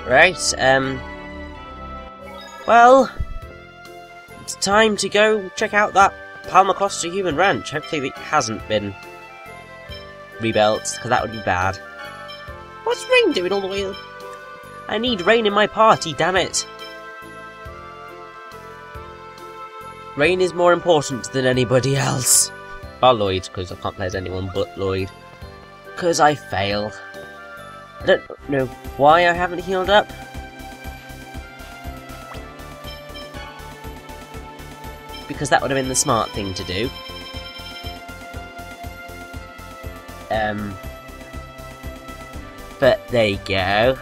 Right, well, it's time to go check out that Palma Costa human ranch. Hopefully it hasn't been rebuilt, because that would be bad. What's Raine doing all the way up? I need Raine in my party, damn it! Raine is more important than anybody else. Bar Lloyd, because I can't play as anyone but Lloyd. Because I fail. I don't know why I haven't healed up. Because that would have been the smart thing to do. But there you go.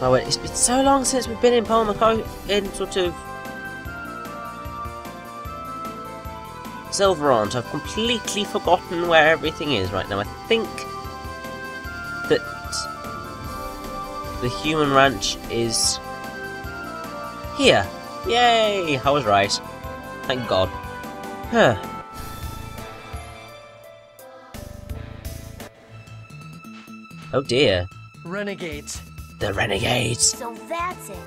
Oh wait, it's been so long since we've been in in sort of Sylvarant. I've completely forgotten where everything is right now. I think that the human ranch is here. Yay! I was right. Thank God. Huh. Oh dear. Renegades. The Renegades. So that's it.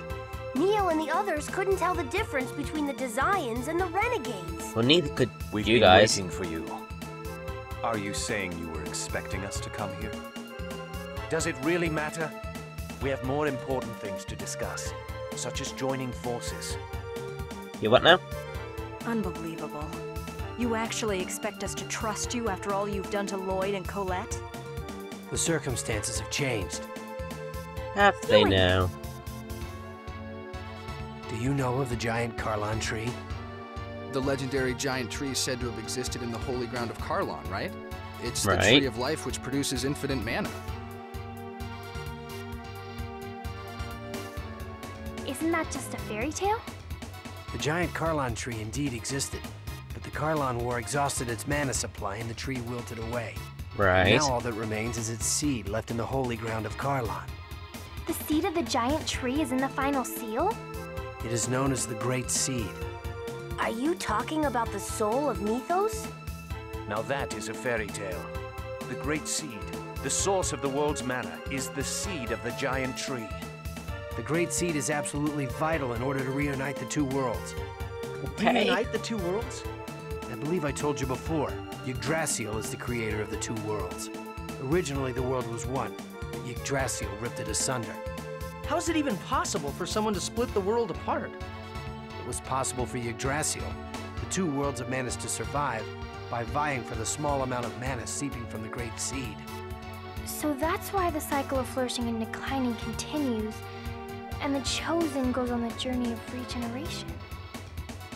Neo and the others couldn't tell the difference between the Desians and the Renegades. Well, neither could We've you been guys. waiting for you. Are you saying you were expecting us to come here? Does it really matter? We have more important things to discuss, such as joining forces. You what now? Unbelievable. You actually expect us to trust you after all you've done to Lloyd and Colette? The circumstances have changed. Have they now? Do you know of the giant Carlon tree? The legendary giant tree said to have existed in the holy ground of Carlon, right? It's the Right. tree of life which produces infinite mana. Isn't that just a fairy tale? The giant Carlon tree indeed existed, but the Carlon War exhausted its mana supply and the tree wilted away. Right. Now all that remains is its seed left in the holy ground of Carlon. The seed of the giant tree is in the final seal? It is known as the Great Seed. Are you talking about the soul of Mythos? Now that is a fairy tale. The Great Seed, the source of the world's mana, is the seed of the giant tree. The Great Seed is absolutely vital in order to reunite the two worlds. Okay. Reunite the two worlds? I believe I told you before, Yggdrasil is the creator of the two worlds. Originally the world was one, but Yggdrasil ripped it asunder. How is it even possible for someone to split the world apart? It was possible for Yggdrasil. The two worlds have managed to survive by vying for the small amount of mana seeping from the Great Seed. So that's why the cycle of flourishing and declining continues, and the Chosen goes on the Journey of Regeneration.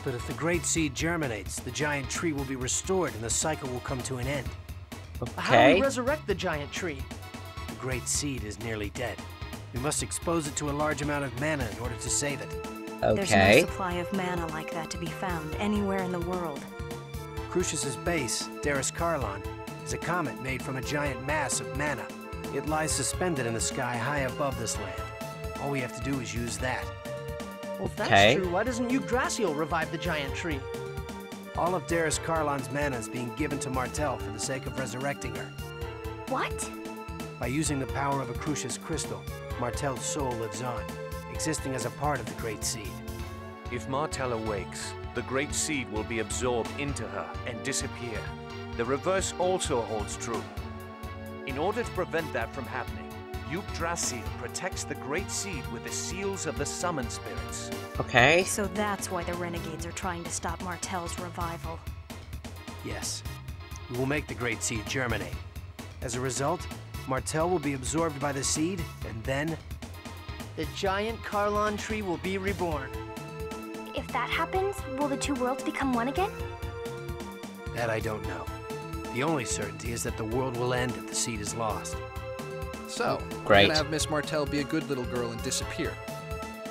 But if the Great Seed germinates, the giant tree will be restored and the cycle will come to an end. How do we Okay. resurrect the giant tree? The Great Seed is nearly dead. We must expose it to a large amount of mana in order to save it. There's no Okay. supply of mana like that to be found anywhere in the world. Crucius's base, Darius Carlon, is a comet made from a giant mass of mana. It lies suspended in the sky high above this land. All we have to do is use that. Well, if that's Okay. true, why doesn't Yggdrasil revive the giant tree? All of Darius Carlon's mana is being given to Martel for the sake of resurrecting her. What? By using the power of a Crucius crystal, Martel's soul lives on, existing as a part of the Great Seed. If Martel awakes, the Great Seed will be absorbed into her and disappear. The reverse also holds true. In order to prevent that from happening, Yggdrasil protects the Great Seed with the seals of the Summon Spirits. Okay. So that's why the Renegades are trying to stop Martel's revival. Yes, we will make the Great Seed germinate. As a result, Martel will be absorbed by the seed, and then... The giant Carlon tree will be reborn. If that happens, will the two worlds become one again? that I don't know. The only certainty is that the world will end if the seed is lost. So, we're Great. gonna have Miss Martel be a good little girl and disappear.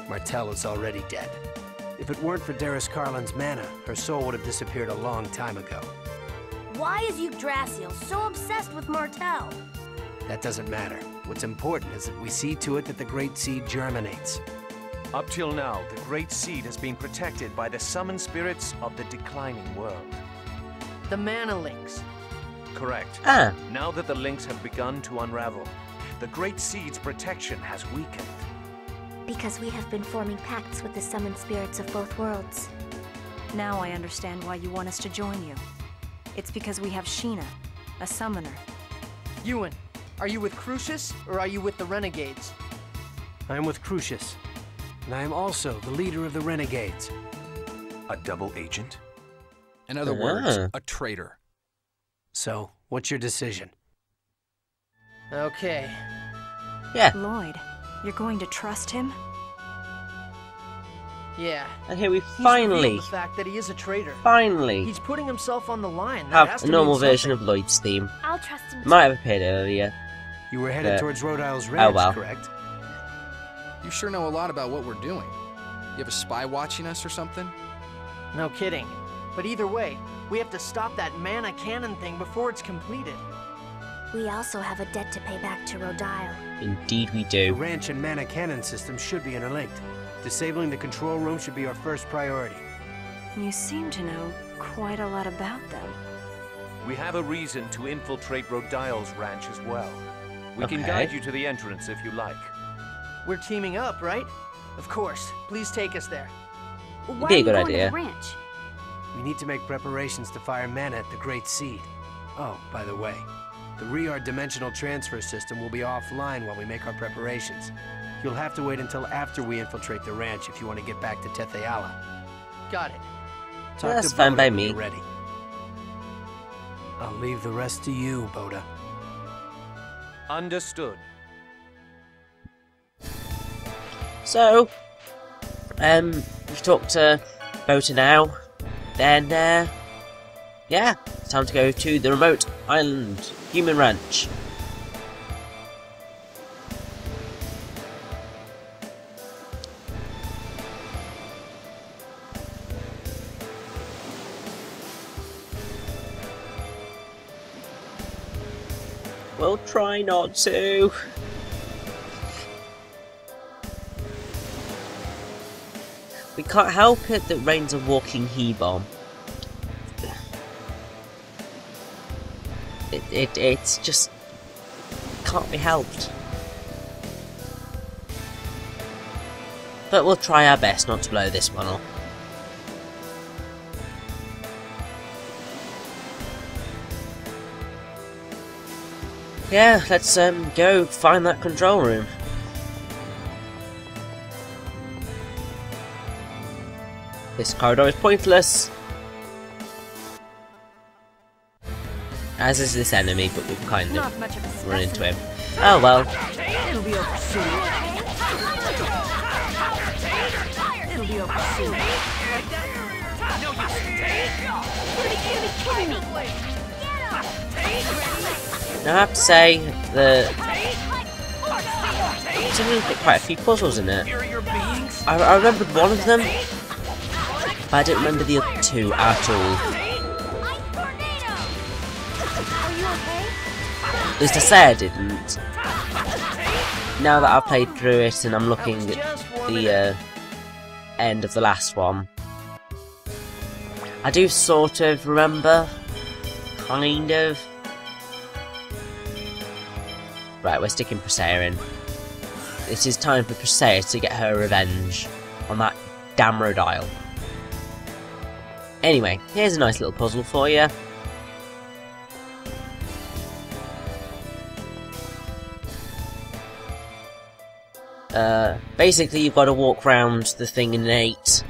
Martel is already dead. If it weren't for Darius Carlin's mana, her soul would have disappeared a long time ago. Why is Yggdrasil so obsessed with Martel? That doesn't matter. What's important is that we see to it that the Great Seed germinates. Up till now, the Great Seed has been protected by the summoned spirits of the declining world. The mana links. Correct. Ah, Now that the links have begun to unravel, the Great Seed's protection has weakened. Because we have been forming pacts with the summoned spirits of both worlds. Now I understand why you want us to join you. It's because we have Sheena, a summoner. Ewan, are you with Crucius, or are you with the Renegades? I am with Crucius, and I am also the leader of the Renegades. A double agent? In other words, a traitor. So, what's your decision? Okay. yeah. Lloyd, you're going to trust him? Yeah. And here we He's finally, revealed the fact that he is a traitor. finally He's putting himself on the line. That has have a to normal mean version something. of Lloyd's theme. I'll trust him too. Might have appeared earlier. You were headed Yeah. towards Rhode Isle's ranch, well. correct? You sure know a lot about what we're doing. You have a spy watching us or something? No kidding. But either way, we have to stop that mana cannon thing before it's completed. We also have a debt to pay back to Rhode Isle. Indeed we The do. ranch and mana cannon system should be interlinked. Disabling the control room should be our first priority. You seem to know quite a lot about them. We have a reason to infiltrate Rodile's ranch as well. We can Okay. guide you to the entrance if you like. We're teaming up, right? Of course. Please take us there. Why Be a are you good going idea. to the ranch? We need to make preparations to fire mana at the Great Seed. Oh, by the way, the Reard dimensional transfer system will be offline while we make our preparations. You'll have to wait until after we infiltrate the ranch if you want to get back to Tethe'alla. Got it. Talk That's to fine Boda by when me. you're ready. I'll leave the rest to you, Boda. Understood. So, we've talked to Bota now. Then, yeah, it's time to go to the remote island human ranch. We'll try not to. We can't help it that Raine's a walking he-bomb. It's just can't be helped. But we'll try our best not to blow this one up. Yeah, let's go find that control room. This corridor is pointless. As is this enemy, but we've kind Not of much of a run into specimen. him. Oh well. It'll be over soon. It'll be over soon. Now I have to say that there's only quite a few puzzles in it. I remembered one of them, but I don't remember the other two at all. At least I say I didn't. Now that I've played through it and I'm looking at the end of the last one, I do sort of remember, kind of. Right, we're sticking Presea in. It is time for Presea to get her revenge on that damn Rhode Isle. Anyway, here's a nice little puzzle for you. Basically you've got to walk around the thing in an 8.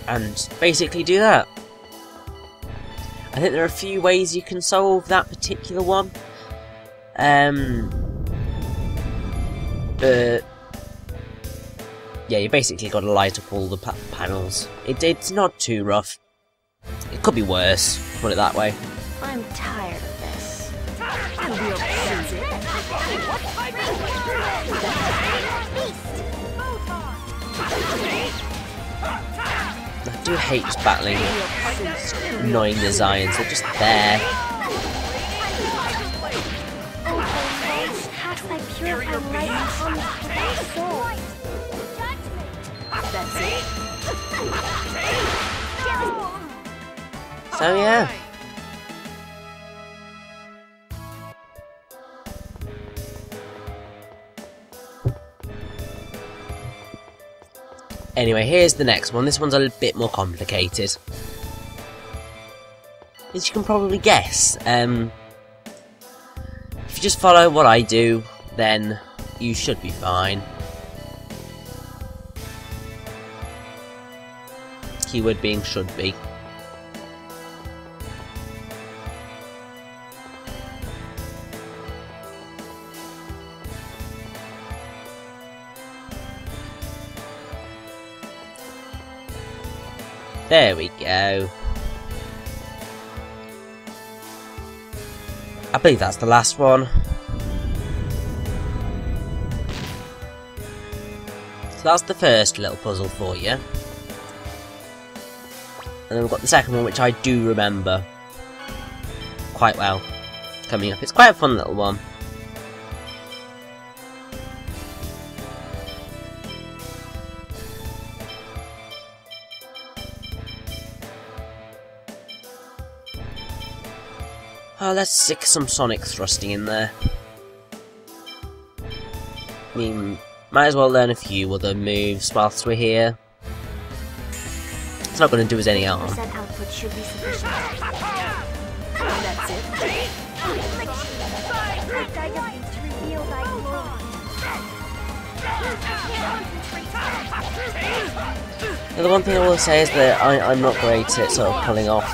And basically do that. I think there are a few ways you can solve that particular one. But yeah, you basically got to light up all the panels. It's not too rough. It could be worse, put it that way. I'm tired of this. It'll be over soon. I do hate just battling annoying designs. They're just there. Past thy purifying light comes with thy soul. That's it. So yeah, Anyway, here's the next one. This one's a bit more complicated. As you can probably guess, if you just follow what I do, then you should be fine. Keyword being should be. There we go. I believe that's the last one. So that's the first little puzzle for you. And then we've got the second one, which I do remember quite well coming up. It's quite a fun little one. Oh, let's stick some sonic thrusting in there. I mean, might as well learn a few other moves whilst we're here. It's not going to do us any harm. Output should be sufficient. That's it. Now, the one thing I will say is that I'm not great at sort of pulling off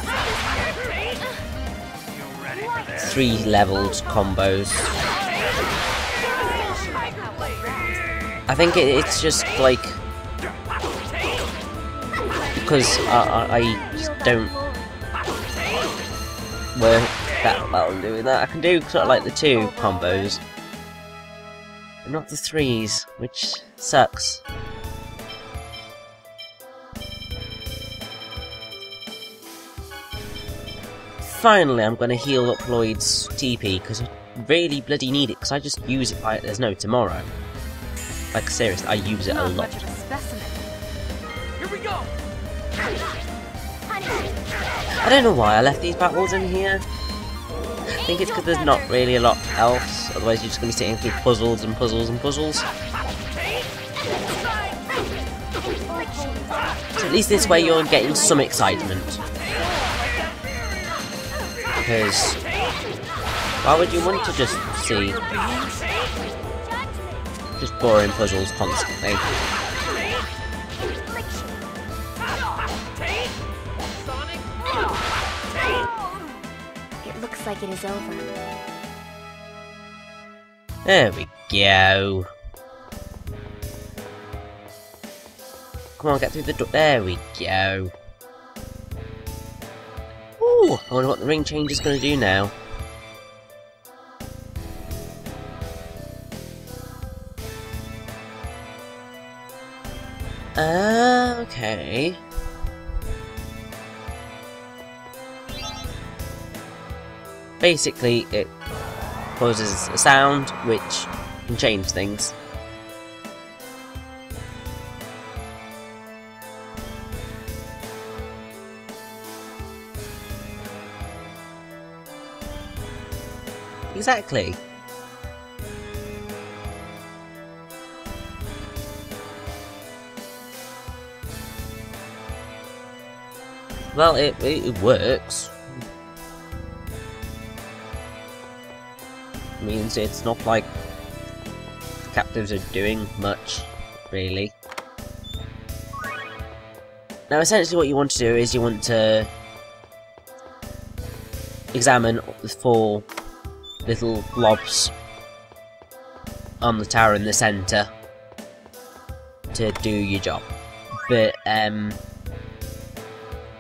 3-leveled combos. I think it's just like because I just don't work that well doing that. I can do sort of like the 2 combos, but not the 3s, which sucks. Finally, I'm going to heal up Lloyd's TP, because I really bloody need it, because I just use it like there's no tomorrow. Like, seriously, I use it a lot. Much of a specimen. Here we go! I don't know why I left these battles in here. I think it's because there's not really a lot else, otherwise you're just going to be sitting through puzzles and puzzles and puzzles. So at least this way you're getting some excitement. Because why would you want to just see just boring puzzles constantly? It looks like it is over. There we go. Come on, get through the door. There we go. Ooh, I wonder what the ring change is going to do now. Okay. Basically, it causes a sound which can change things. Exactly. Well, it works. Means it's not like the captives are doing much, really. Now, essentially what you want to do is you want to examine the 4 little blobs on the tower in the centre to do your job. But,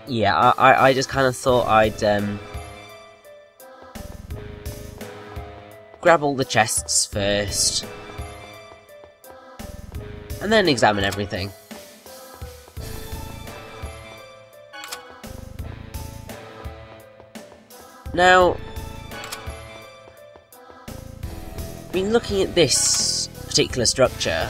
yeah, I just kind of thought I'd grab all the chests first and then examine everything. Now, I mean, looking at this particular structure,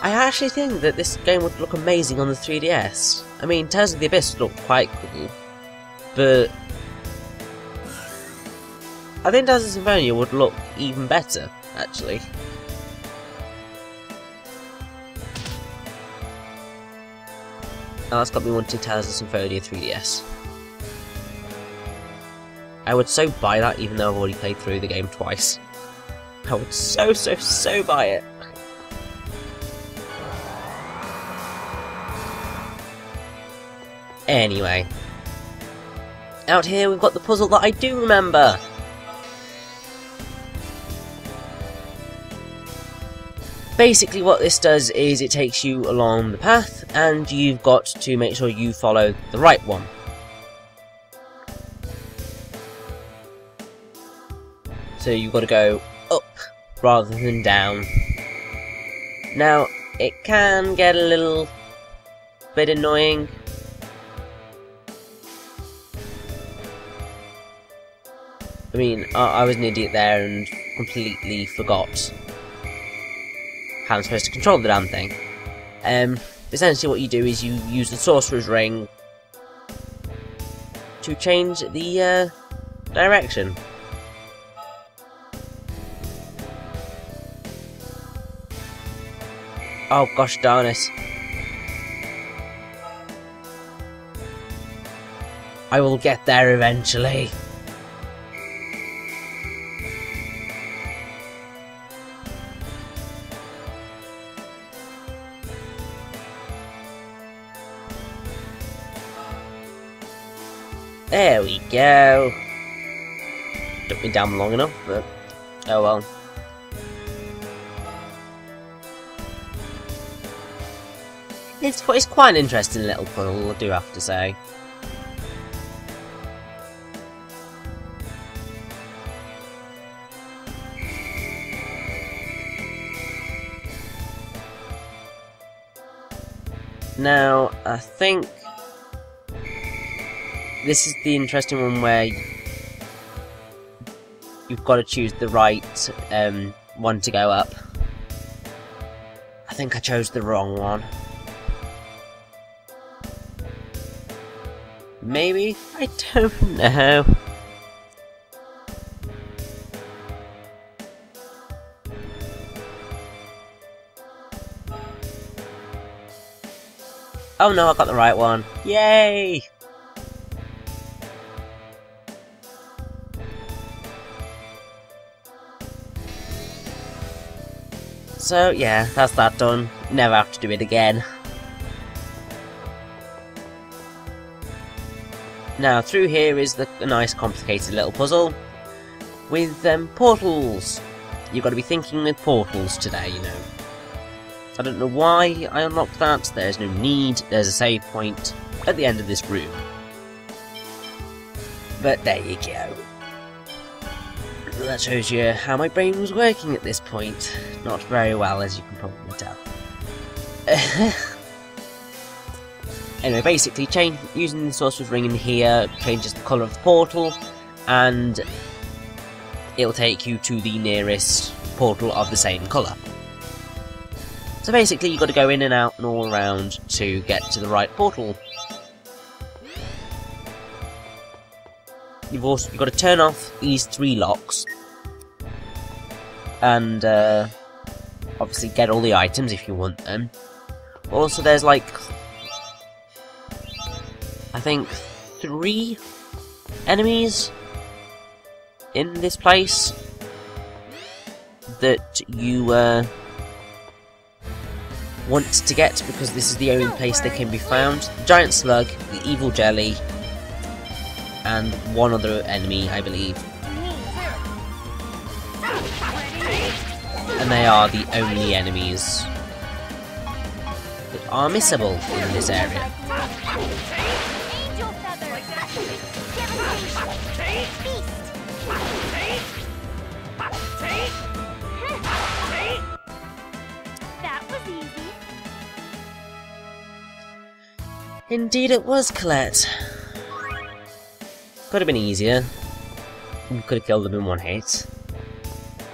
I actually think that this game would look amazing on the 3DS. I mean, Tales of the Abyss looked quite cool, but I think Tales of Symphonia would look even better, actually. Oh, that's got me wanting Tales of Symphonia 3DS. I would so buy that even though I've already played through the game twice. I would so buy it. Anyway. Out here we've got the puzzle that I do remember. Basically what this does is it takes you along the path and you've got to make sure you follow the right one. So you've got to go up rather than down. Now, it can get a little bit annoying. I mean, I was an idiot there and completely forgot how I'm supposed to control the damn thing. Essentially what you do is you use the Sorcerer's Ring to change the direction. Oh gosh darn it. I will get there eventually. There we go. Took me down long enough, but oh well. It's quite an interesting little puzzle, I do have to say. Now, I think this is the interesting one where you've got to choose the right one to go up. I think I chose the wrong one. Maybe? I don't know. Oh no, I got the right one. Yay! So yeah, that's that done. Never have to do it again. Now through here is a nice complicated little puzzle with portals. You've got to be thinking with portals today, you know. I don't know why I unlocked that, there's no need, there's a save point at the end of this room. But there you go. That shows you how my brain was working at this point. Not very well, as you can probably tell. Anyway, basically, using the Sorcerer's Ring in here changes the colour of the portal, and it'll take you to the nearest portal of the same colour. So basically, you've got to go in and out and all around to get to the right portal. You've got to turn off these 3 locks, and obviously get all the items if you want them. Also, there's like, I think 3 enemies in this place that you want to get because this is the only place they can be found. The giant slug, the evil jelly, and one other enemy, I believe. And they are the only enemies that are missable in this area. That was easy. Indeed it was, Colette. Could have been easier. You could have killed them in 1 hit.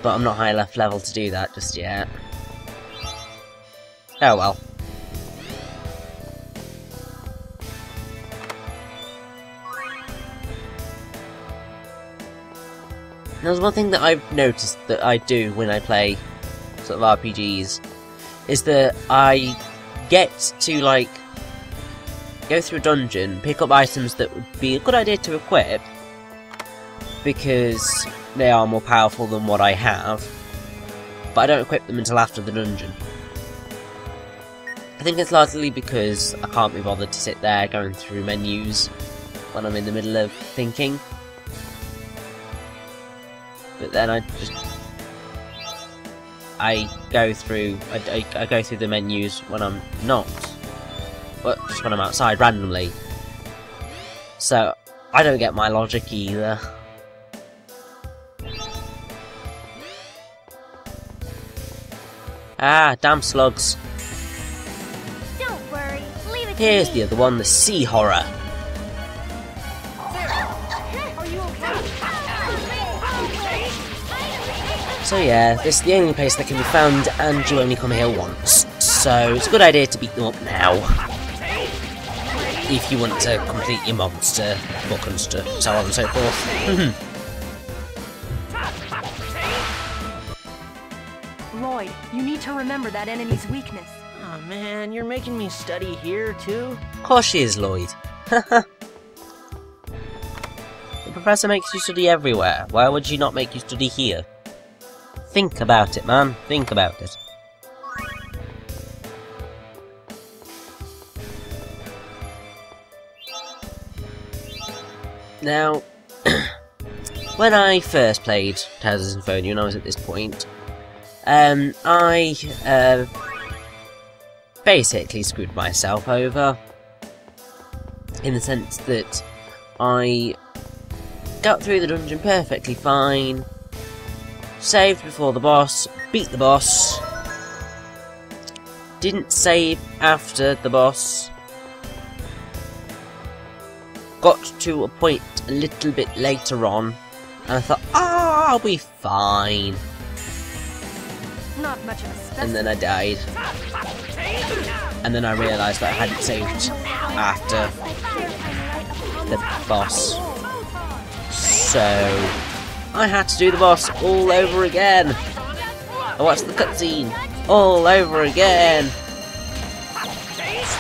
But I'm not high enough level to do that just yet. Oh well. There's one thing that I've noticed that I do when I play sort of RPGs, is that I get to, like, go through a dungeon, pick up items that would be a good idea to equip, because they are more powerful than what I have, but I don't equip them until after the dungeon. I think it's largely because I can't be bothered to sit there going through menus when I'm in the middle of thinking. But then I go through the menus when I'm not, but just when I'm outside randomly. So I don't get my logic either. Ah, damn slugs. Don't worry, leave it Here's to the me. other one, the sea horror. Are you okay? So yeah, this is the only place that can be found, and you only come here once. So it's a good idea to beat them up now, if you want to complete your monster book and so on and so forth. Lloyd, you need to remember that enemy's weakness. Oh man, you're making me study here too? Of course she is, Lloyd. The professor makes you study everywhere. Why would she not make you study here? Think about it, man. Think about it. Now, when I first played Tales of Symphonia, when I was at this point, I basically screwed myself over, in the sense that I got through the dungeon perfectly fine, saved before the boss, beat the boss, didn't save after the boss, got to a point a little bit later on, and I thought, ah, I'll be fine. Not much of a specimen. And then I died. And then I realised that I hadn't saved after the boss. So I had to do the boss all over again. I watched the cutscene all over again.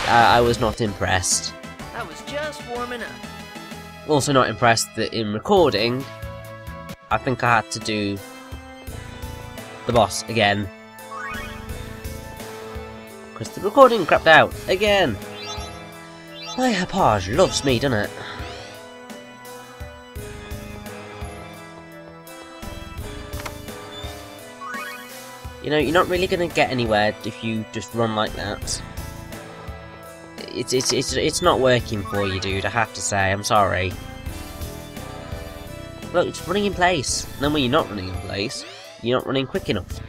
I was not impressed. I was just warming up. Also not impressed that in recording, I think I had to do the boss again. Because the recording crapped out again. My Hapage loves me, doesn't it? You know, you're not really going to get anywhere if you just run like that. It's not working for you, dude, I have to say, I'm sorry. Look, it's running in place. And then when you're not running in place, you're not running quick enough.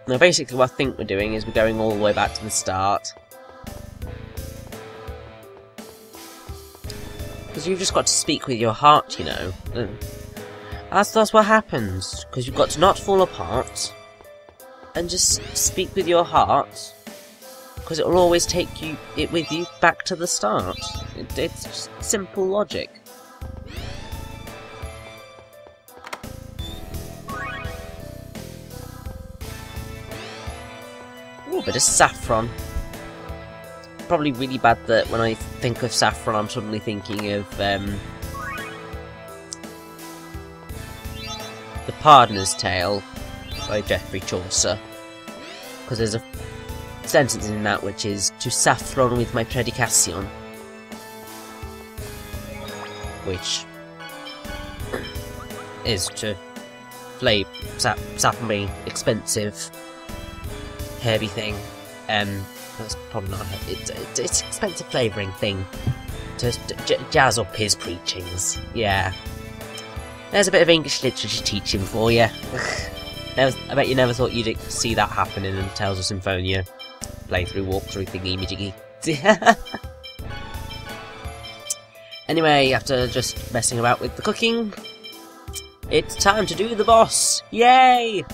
Now basically what I think we're doing is we're going all the way back to the start. Because you've just got to speak with your heart, you know. That's what happens. Because you've got to not fall apart. And just speak with your heart. Because it will always take it with you back to the start. It's just simple logic. Ooh, a bit of saffron. Probably really bad that when I think of saffron I'm suddenly thinking of The Pardoner's Tale by Geoffrey Chaucer, because there's a sentence in that which is to saffron with my predication, which is to flavour saffron being expensive, herby thing. That's probably not it's expensive flavouring thing to jazz up his preachings. Yeah. There's a bit of English literature teaching for you. I bet you never thought you'd see that happen in the Tales of Symphonia playthrough, walkthrough thingy-majiggy. Anyway, after just messing about with the cooking, it's time to do the boss! Yay!